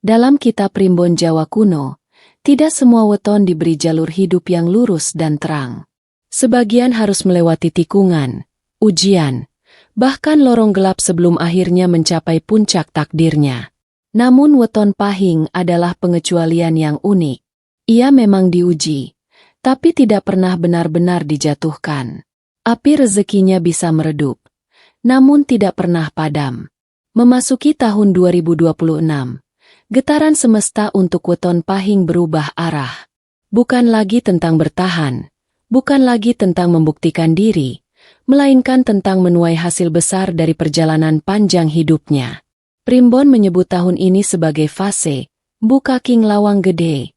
Dalam kitab Primbon Jawa kuno, tidak semua weton diberi jalur hidup yang lurus dan terang. Sebagian harus melewati tikungan, ujian, bahkan lorong gelap sebelum akhirnya mencapai puncak takdirnya. Namun weton Pahing adalah pengecualian yang unik. Ia memang diuji, tapi tidak pernah benar-benar dijatuhkan. Api rezekinya bisa meredup, namun tidak pernah padam. Memasuki tahun 2026, getaran semesta untuk weton Pahing berubah arah. Bukan lagi tentang bertahan, bukan lagi tentang membuktikan diri, melainkan tentang menuai hasil besar dari perjalanan panjang hidupnya. Primbon menyebut tahun ini sebagai fase buka king lawang gede,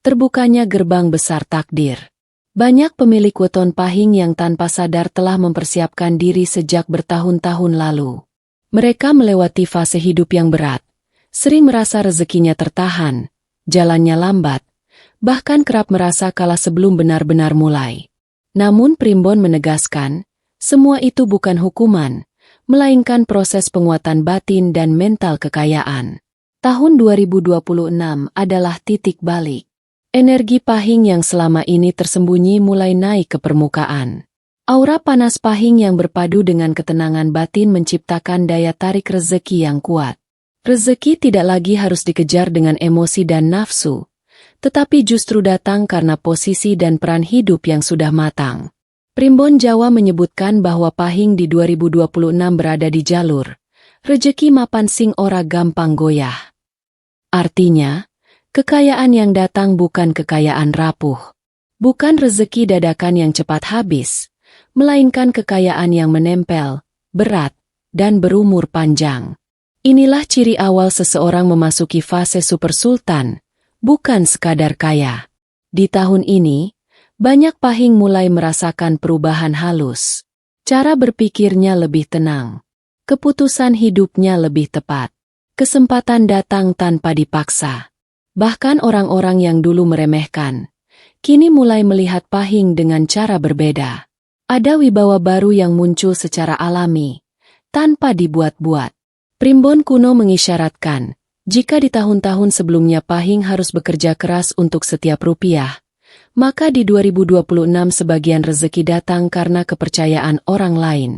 terbukanya gerbang besar takdir. Banyak pemilik weton Pahing yang tanpa sadar telah mempersiapkan diri sejak bertahun-tahun lalu. Mereka melewati fase hidup yang berat, sering merasa rezekinya tertahan, jalannya lambat, bahkan kerap merasa kalah sebelum benar-benar mulai. Namun Primbon menegaskan, semua itu bukan hukuman, melainkan proses penguatan batin dan mental kekayaan. Tahun 2026 adalah titik balik. Energi Pahing yang selama ini tersembunyi mulai naik ke permukaan. Aura panas Pahing yang berpadu dengan ketenangan batin menciptakan daya tarik rezeki yang kuat. Rezeki tidak lagi harus dikejar dengan emosi dan nafsu, tetapi justru datang karena posisi dan peran hidup yang sudah matang. Primbon Jawa menyebutkan bahwa Pahing di 2026 berada di jalur rejeki mapan sing ora gampang goyah. Artinya, kekayaan yang datang bukan kekayaan rapuh, bukan rezeki dadakan yang cepat habis, melainkan kekayaan yang menempel, berat, dan berumur panjang. Inilah ciri awal seseorang memasuki fase super sultan, bukan sekadar kaya. Di tahun ini, banyak Pahing mulai merasakan perubahan halus. Cara berpikirnya lebih tenang. Keputusan hidupnya lebih tepat. Kesempatan datang tanpa dipaksa. Bahkan orang-orang yang dulu meremehkan, kini mulai melihat Pahing dengan cara berbeda. Ada wibawa baru yang muncul secara alami, tanpa dibuat-buat. Primbon kuno mengisyaratkan, jika di tahun-tahun sebelumnya Pahing harus bekerja keras untuk setiap rupiah, maka di 2026 sebagian rezeki datang karena kepercayaan orang lain.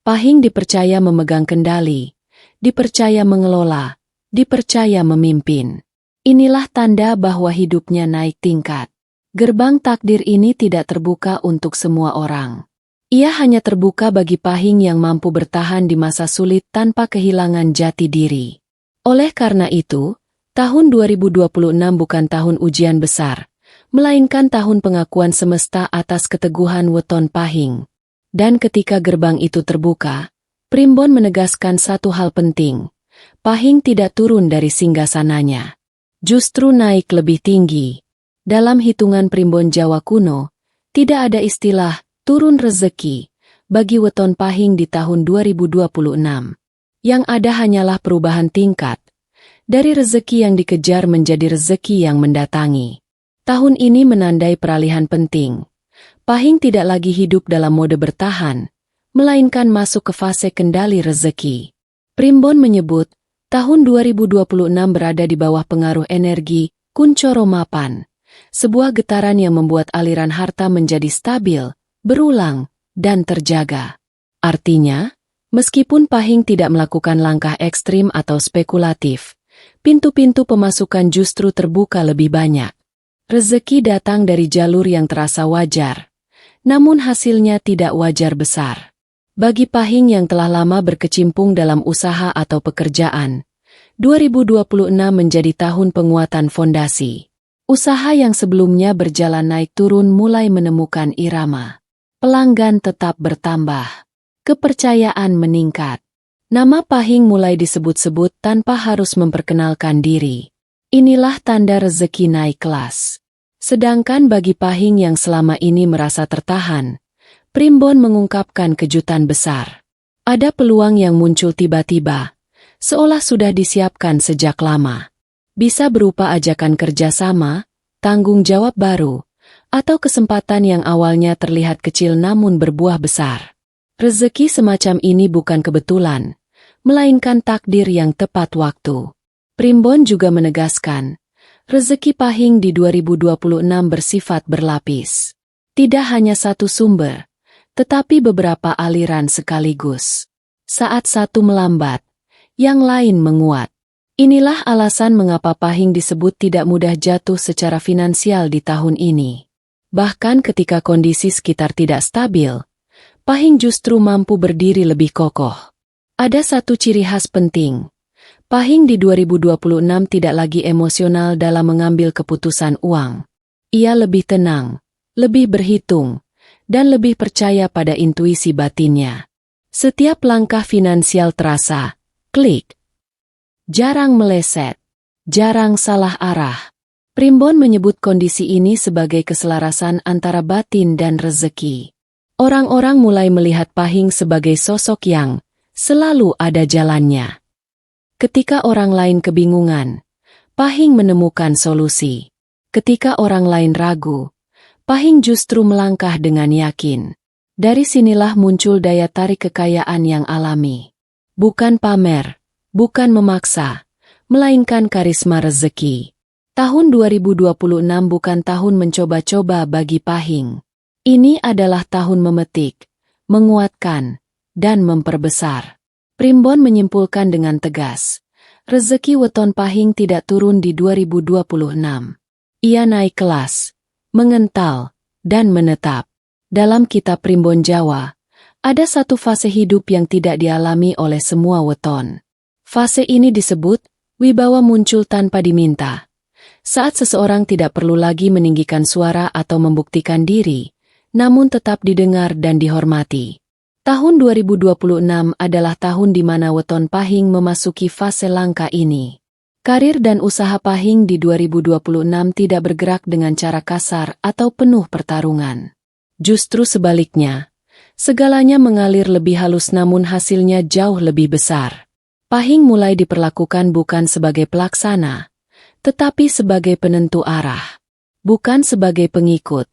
Pahing dipercaya memegang kendali, dipercaya mengelola, dipercaya memimpin. Inilah tanda bahwa hidupnya naik tingkat. Gerbang takdir ini tidak terbuka untuk semua orang. Ia hanya terbuka bagi Pahing yang mampu bertahan di masa sulit tanpa kehilangan jati diri. Oleh karena itu, tahun 2026 bukan tahun ujian besar, melainkan tahun pengakuan semesta atas keteguhan weton Pahing. Dan ketika gerbang itu terbuka, Primbon menegaskan satu hal penting. Pahing tidak turun dari singgasananya, justru naik lebih tinggi. Dalam hitungan Primbon Jawa kuno, tidak ada istilah turun rezeki bagi weton Pahing di tahun 2026. Yang ada hanyalah perubahan tingkat, dari rezeki yang dikejar menjadi rezeki yang mendatangi. Tahun ini menandai peralihan penting. Pahing tidak lagi hidup dalam mode bertahan, melainkan masuk ke fase kendali rezeki. Primbon menyebut, tahun 2026 berada di bawah pengaruh energi Kuncoro Mapan, sebuah getaran yang membuat aliran harta menjadi stabil, berulang, dan terjaga. Artinya, meskipun Pahing tidak melakukan langkah ekstrim atau spekulatif, pintu-pintu pemasukan justru terbuka lebih banyak. Rezeki datang dari jalur yang terasa wajar, namun hasilnya tidak wajar besar. Bagi Pahing yang telah lama berkecimpung dalam usaha atau pekerjaan, 2026 menjadi tahun penguatan fondasi. Usaha yang sebelumnya berjalan naik turun mulai menemukan irama. Pelanggan tetap bertambah. Kepercayaan meningkat. Nama Pahing mulai disebut-sebut tanpa harus memperkenalkan diri. Inilah tanda rezeki naik kelas. Sedangkan bagi Pahing yang selama ini merasa tertahan, Primbon mengungkapkan kejutan besar. Ada peluang yang muncul tiba-tiba, seolah sudah disiapkan sejak lama. Bisa berupa ajakan kerjasama, tanggung jawab baru, atau kesempatan yang awalnya terlihat kecil namun berbuah besar. Rezeki semacam ini bukan kebetulan, melainkan takdir yang tepat waktu. Primbon juga menegaskan, rezeki Pahing di 2026 bersifat berlapis. Tidak hanya satu sumber, tetapi beberapa aliran sekaligus. Saat satu melambat, yang lain menguat. Inilah alasan mengapa Pahing disebut tidak mudah jatuh secara finansial di tahun ini. Bahkan ketika kondisi sekitar tidak stabil, Pahing justru mampu berdiri lebih kokoh. Ada satu ciri khas penting. Pahing di 2026 tidak lagi emosional dalam mengambil keputusan uang. Ia lebih tenang, lebih berhitung, dan lebih percaya pada intuisi batinnya. Setiap langkah finansial terasa, klik. Jarang meleset, jarang salah arah. Primbon menyebut kondisi ini sebagai keselarasan antara batin dan rezeki. Orang-orang mulai melihat Pahing sebagai sosok yang selalu ada jalannya. Ketika orang lain kebingungan, Pahing menemukan solusi. Ketika orang lain ragu, Pahing justru melangkah dengan yakin. Dari sinilah muncul daya tarik kekayaan yang alami. Bukan pamer, bukan memaksa, melainkan karisma rezeki. Tahun 2026 bukan tahun mencoba-coba bagi Pahing. Ini adalah tahun memetik, menguatkan, dan memperbesar. Primbon menyimpulkan dengan tegas, rezeki weton Pahing tidak turun di 2026. Ia naik kelas, mengental, dan menetap. Dalam kitab Primbon Jawa, ada satu fase hidup yang tidak dialami oleh semua weton. Fase ini disebut, wibawa muncul tanpa diminta. Saat seseorang tidak perlu lagi meninggikan suara atau membuktikan diri, namun tetap didengar dan dihormati. Tahun 2026 adalah tahun di mana weton Pahing memasuki fase langka ini. Karir dan usaha Pahing di 2026 tidak bergerak dengan cara kasar atau penuh pertarungan. Justru sebaliknya, segalanya mengalir lebih halus namun hasilnya jauh lebih besar. Pahing mulai diperlakukan bukan sebagai pelaksana, tetapi sebagai penentu arah. Bukan sebagai pengikut,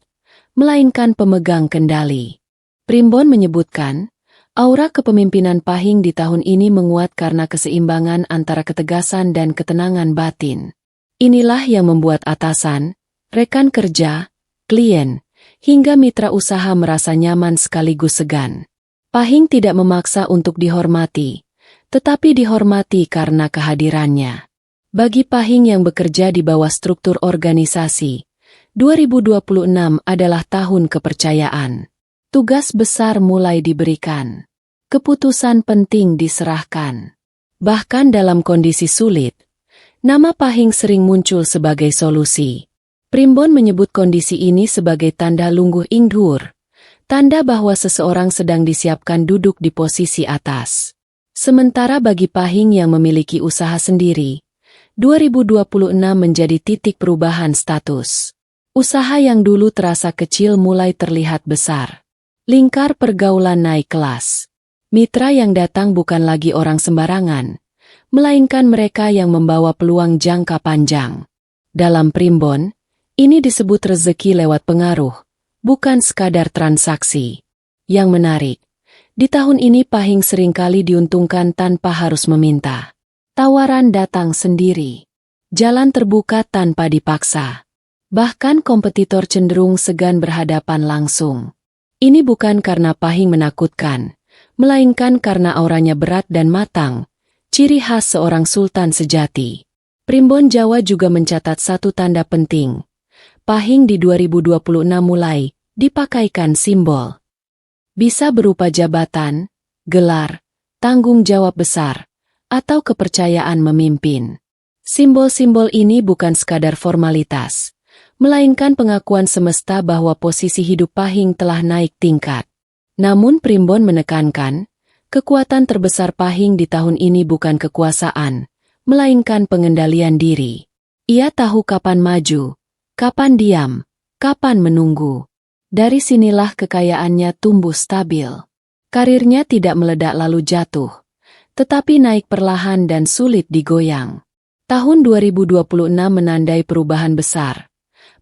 melainkan pemegang kendali. Primbon menyebutkan, aura kepemimpinan Pahing di tahun ini menguat karena keseimbangan antara ketegasan dan ketenangan batin. Inilah yang membuat atasan, rekan kerja, klien, hingga mitra usaha merasa nyaman sekaligus segan. Pahing tidak memaksa untuk dihormati, tetapi dihormati karena kehadirannya. Bagi Pahing yang bekerja di bawah struktur organisasi, 2026 adalah tahun kepercayaan. Tugas besar mulai diberikan. Keputusan penting diserahkan. Bahkan dalam kondisi sulit, nama Pahing sering muncul sebagai solusi. Primbon menyebut kondisi ini sebagai tanda lungguh ingdur, tanda bahwa seseorang sedang disiapkan duduk di posisi atas. Sementara bagi Pahing yang memiliki usaha sendiri, 2026 menjadi titik perubahan status. Usaha yang dulu terasa kecil mulai terlihat besar. Lingkar pergaulan naik kelas. Mitra yang datang bukan lagi orang sembarangan, melainkan mereka yang membawa peluang jangka panjang. Dalam Primbon, ini disebut rezeki lewat pengaruh, bukan sekadar transaksi. Yang menarik, di tahun ini Pahing seringkali diuntungkan tanpa harus meminta. Tawaran datang sendiri. Jalan terbuka tanpa dipaksa. Bahkan kompetitor cenderung segan berhadapan langsung. Ini bukan karena Pahing menakutkan, melainkan karena auranya berat dan matang, ciri khas seorang sultan sejati. Primbon Jawa juga mencatat satu tanda penting. Pahing di 2026 mulai dipakaikan simbol. Bisa berupa jabatan, gelar, tanggung jawab besar, atau kepercayaan memimpin. Simbol-simbol ini bukan sekadar formalitas, melainkan pengakuan semesta bahwa posisi hidup Pahing telah naik tingkat. Namun Primbon menekankan, kekuatan terbesar Pahing di tahun ini bukan kekuasaan, melainkan pengendalian diri. Ia tahu kapan maju, kapan diam, kapan menunggu. Dari sinilah kekayaannya tumbuh stabil. Karirnya tidak meledak lalu jatuh, tetapi naik perlahan dan sulit digoyang. Tahun 2026 menandai perubahan besar.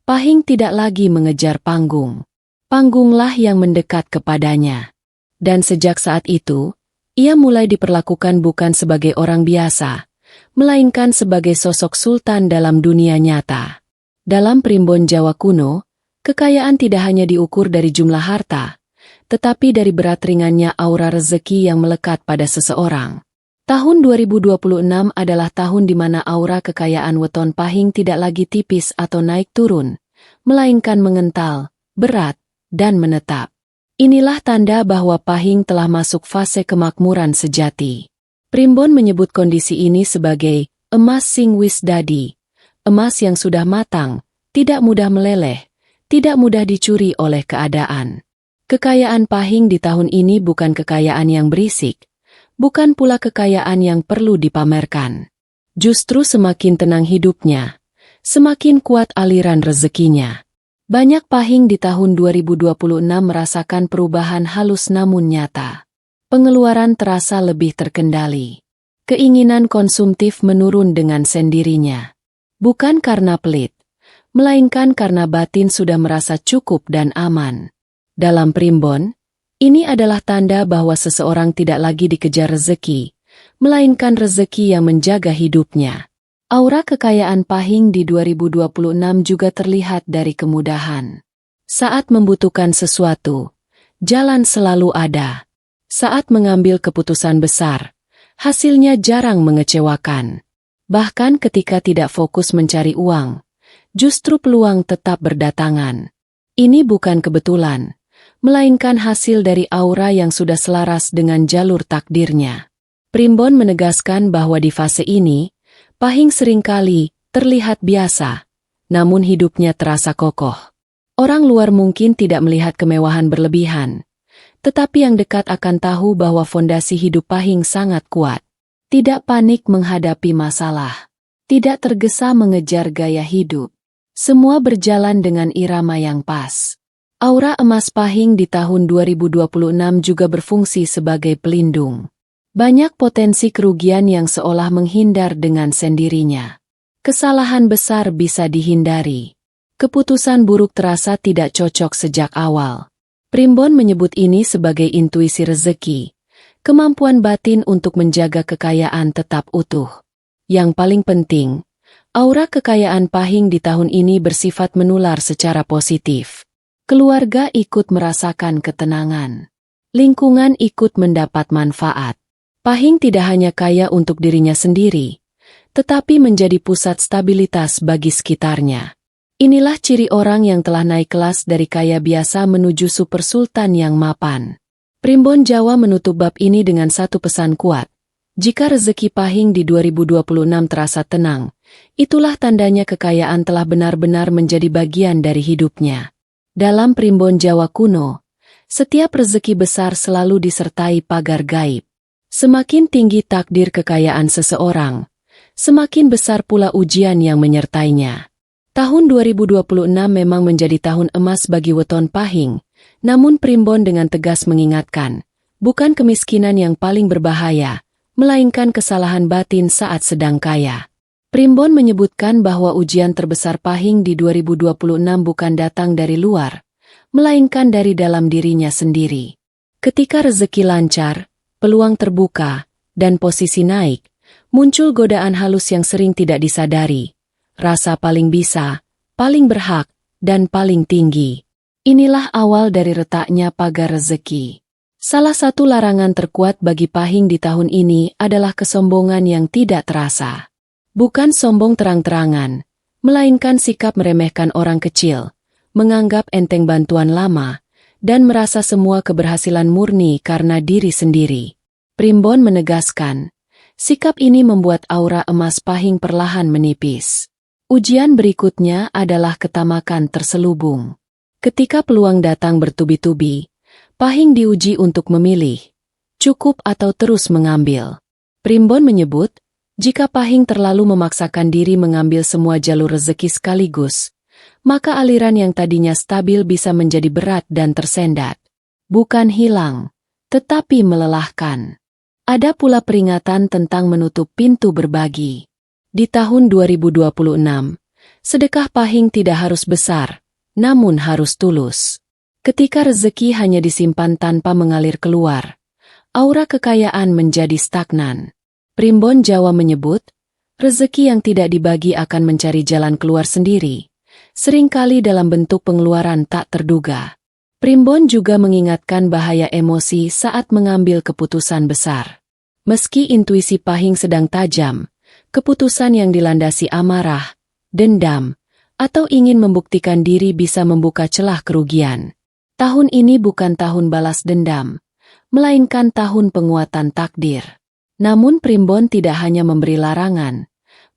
Pahing tidak lagi mengejar panggung. Panggunglah yang mendekat kepadanya. Dan sejak saat itu, ia mulai diperlakukan bukan sebagai orang biasa, melainkan sebagai sosok sultan dalam dunia nyata. Dalam Primbon Jawa kuno, kekayaan tidak hanya diukur dari jumlah harta, tetapi dari berat ringannya aura rezeki yang melekat pada seseorang. Tahun 2026 adalah tahun di mana aura kekayaan weton Pahing tidak lagi tipis atau naik turun, melainkan mengental, berat, dan menetap. Inilah tanda bahwa Pahing telah masuk fase kemakmuran sejati. Primbon menyebut kondisi ini sebagai emas sing wis dadi, emas yang sudah matang, tidak mudah meleleh, tidak mudah dicuri oleh keadaan. Kekayaan Pahing di tahun ini bukan kekayaan yang berisik, bukan pula kekayaan yang perlu dipamerkan. Justru semakin tenang hidupnya, semakin kuat aliran rezekinya. Banyak Pahing di tahun 2026 merasakan perubahan halus namun nyata. Pengeluaran terasa lebih terkendali. Keinginan konsumtif menurun dengan sendirinya. Bukan karena pelit, melainkan karena batin sudah merasa cukup dan aman. Dalam Primbon, ini adalah tanda bahwa seseorang tidak lagi dikejar rezeki, melainkan rezeki yang menjaga hidupnya. Aura kekayaan Pahing di 2026 juga terlihat dari kemudahan. Saat membutuhkan sesuatu, jalan selalu ada. Saat mengambil keputusan besar, hasilnya jarang mengecewakan. Bahkan ketika tidak fokus mencari uang, justru peluang tetap berdatangan. Ini bukan kebetulan, melainkan hasil dari aura yang sudah selaras dengan jalur takdirnya. Primbon menegaskan bahwa di fase ini, Pahing seringkali terlihat biasa, namun hidupnya terasa kokoh. Orang luar mungkin tidak melihat kemewahan berlebihan, tetapi yang dekat akan tahu bahwa fondasi hidup Pahing sangat kuat. Tidak panik menghadapi masalah, tidak tergesa mengejar gaya hidup. Semua berjalan dengan irama yang pas. Aura emas Pahing di tahun 2026 juga berfungsi sebagai pelindung. Banyak potensi kerugian yang seolah menghindar dengan sendirinya. Kesalahan besar bisa dihindari. Keputusan buruk terasa tidak cocok sejak awal. Primbon menyebut ini sebagai intuisi rezeki, kemampuan batin untuk menjaga kekayaan tetap utuh. Yang paling penting, aura kekayaan Pahing di tahun ini bersifat menular secara positif. Keluarga ikut merasakan ketenangan. Lingkungan ikut mendapat manfaat. Pahing tidak hanya kaya untuk dirinya sendiri, tetapi menjadi pusat stabilitas bagi sekitarnya. Inilah ciri orang yang telah naik kelas dari kaya biasa menuju super sultan yang mapan. Primbon Jawa menutup bab ini dengan satu pesan kuat. Jika rezeki Pahing di 2026 terasa tenang, itulah tandanya kekayaan telah benar-benar menjadi bagian dari hidupnya. Dalam Primbon Jawa kuno, setiap rezeki besar selalu disertai pagar gaib. Semakin tinggi takdir kekayaan seseorang, semakin besar pula ujian yang menyertainya. Tahun 2026 memang menjadi tahun emas bagi weton Pahing, namun Primbon dengan tegas mengingatkan, bukan kemiskinan yang paling berbahaya, melainkan kesalahan batin saat sedang kaya. Primbon menyebutkan bahwa ujian terbesar Pahing di 2026 bukan datang dari luar, melainkan dari dalam dirinya sendiri. Ketika rezeki lancar, peluang terbuka, dan posisi naik, muncul godaan halus yang sering tidak disadari. Rasa paling bisa, paling berhak, dan paling tinggi. Inilah awal dari retaknya pagar rezeki. Salah satu larangan terkuat bagi Pahing di tahun ini adalah kesombongan yang tidak terasa. Bukan sombong terang-terangan, melainkan sikap meremehkan orang kecil, menganggap enteng bantuan lama, dan merasa semua keberhasilan murni karena diri sendiri. Primbon menegaskan, sikap ini membuat aura emas Pahing perlahan menipis. Ujian berikutnya adalah ketamakan terselubung. Ketika peluang datang bertubi-tubi, Pahing diuji untuk memilih, cukup atau terus mengambil. Primbon menyebut, jika Pahing terlalu memaksakan diri mengambil semua jalur rezeki sekaligus, maka aliran yang tadinya stabil bisa menjadi berat dan tersendat. Bukan hilang, tetapi melelahkan. Ada pula peringatan tentang menutup pintu berbagi. Di tahun 2026, sedekah Pahing tidak harus besar, namun harus tulus. Ketika rezeki hanya disimpan tanpa mengalir keluar, aura kekayaan menjadi stagnan. Primbon Jawa menyebut, Rezeki yang tidak dibagi akan mencari jalan keluar sendiri, seringkali dalam bentuk pengeluaran tak terduga. Primbon juga mengingatkan bahaya emosi saat mengambil keputusan besar. Meski intuisi Pahing sedang tajam, keputusan yang dilandasi amarah, dendam, atau ingin membuktikan diri bisa membuka celah kerugian. Tahun ini bukan tahun balas dendam, melainkan tahun penguatan takdir. Namun Primbon tidak hanya memberi larangan,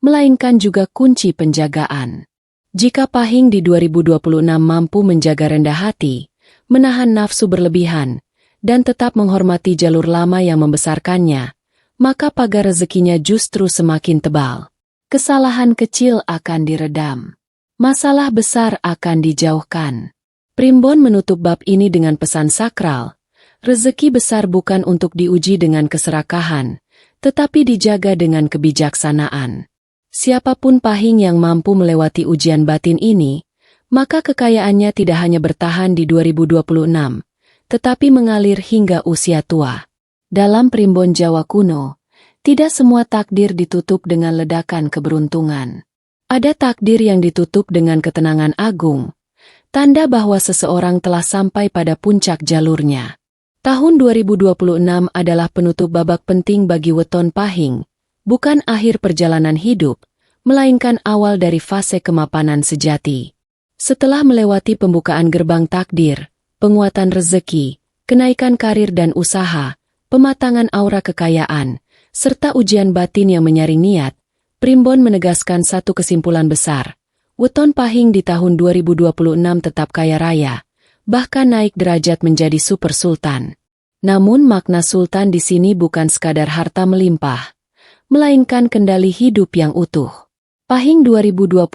melainkan juga kunci penjagaan. Jika Pahing di 2026 mampu menjaga rendah hati, menahan nafsu berlebihan, dan tetap menghormati jalur lama yang membesarkannya, maka pagar rezekinya justru semakin tebal. Kesalahan kecil akan diredam. Masalah besar akan dijauhkan. Primbon menutup bab ini dengan pesan sakral. Rezeki besar bukan untuk diuji dengan keserakahan, tetapi dijaga dengan kebijaksanaan. Siapapun Pahing yang mampu melewati ujian batin ini, maka kekayaannya tidak hanya bertahan di 2026, tetapi mengalir hingga usia tua. Dalam Primbon Jawa kuno, tidak semua takdir ditutup dengan ledakan keberuntungan. Ada takdir yang ditutup dengan ketenangan agung, tanda bahwa seseorang telah sampai pada puncak jalurnya. Tahun 2026 adalah penutup babak penting bagi weton Pahing, bukan akhir perjalanan hidup, melainkan awal dari fase kemapanan sejati. Setelah melewati pembukaan gerbang takdir, penguatan rezeki, kenaikan karir dan usaha, pematangan aura kekayaan, serta ujian batin yang menyaring niat, Primbon menegaskan satu kesimpulan besar. Weton Pahing di tahun 2026 tetap kaya raya, bahkan naik derajat menjadi super sultan. Namun makna sultan di sini bukan sekadar harta melimpah, melainkan kendali hidup yang utuh. Pahing 2026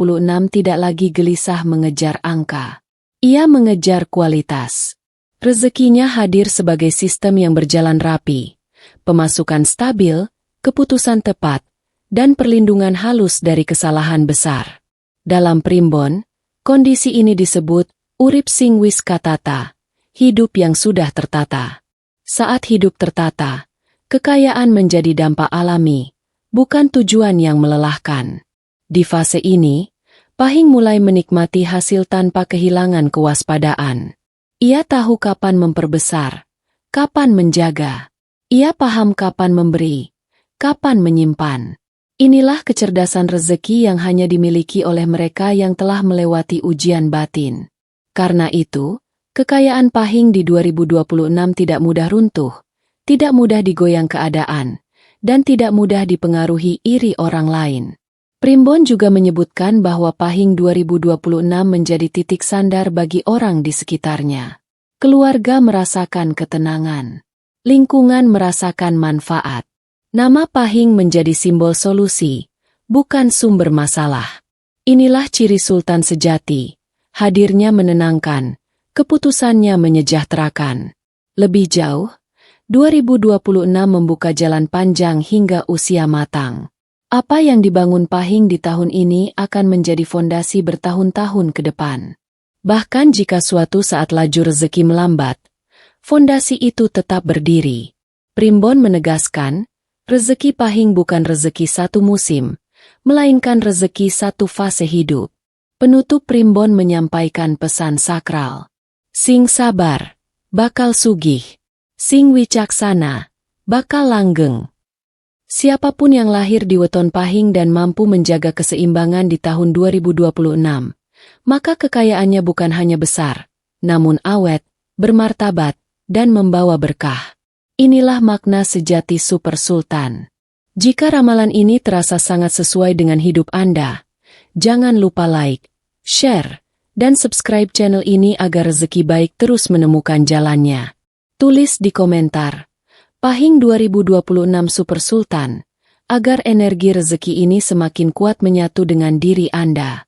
tidak lagi gelisah mengejar angka. Ia mengejar kualitas. Rezekinya hadir sebagai sistem yang berjalan rapi, pemasukan stabil, keputusan tepat, dan perlindungan halus dari kesalahan besar. Dalam Primbon, kondisi ini disebut urip sing wis katata, hidup yang sudah tertata. Saat hidup tertata, kekayaan menjadi dampak alami, bukan tujuan yang melelahkan. Di fase ini, Pahing mulai menikmati hasil tanpa kehilangan kewaspadaan. Ia tahu kapan memperbesar, kapan menjaga. Ia paham kapan memberi, kapan menyimpan. Inilah kecerdasan rezeki yang hanya dimiliki oleh mereka yang telah melewati ujian batin. Karena itu, kekayaan Pahing di 2026 tidak mudah runtuh, tidak mudah digoyang keadaan, dan tidak mudah dipengaruhi iri orang lain. Primbon juga menyebutkan bahwa Pahing 2026 menjadi titik sandar bagi orang di sekitarnya. Keluarga merasakan ketenangan. Lingkungan merasakan manfaat. Nama Pahing menjadi simbol solusi, bukan sumber masalah. Inilah ciri sultan sejati. Hadirnya menenangkan, keputusannya menyejahterakan. Lebih jauh, 2026 membuka jalan panjang hingga usia matang. Apa yang dibangun Pahing di tahun ini akan menjadi fondasi bertahun-tahun ke depan. Bahkan jika suatu saat laju rezeki melambat, fondasi itu tetap berdiri. Primbon menegaskan, rezeki Pahing bukan rezeki satu musim, melainkan rezeki satu fase hidup. Penutup Primbon menyampaikan pesan sakral. Sing sabar, bakal sugih. Sing wicaksana, bakal langgeng. Siapapun yang lahir di weton Pahing dan mampu menjaga keseimbangan di tahun 2026, maka kekayaannya bukan hanya besar, namun awet, bermartabat, dan membawa berkah. Inilah makna sejati super sultan. Jika ramalan ini terasa sangat sesuai dengan hidup Anda, jangan lupa like, share, dan subscribe channel ini agar rezeki baik terus menemukan jalannya. Tulis di komentar, Pahing 2026 Super Sultan, agar energi rezeki ini semakin kuat menyatu dengan diri Anda.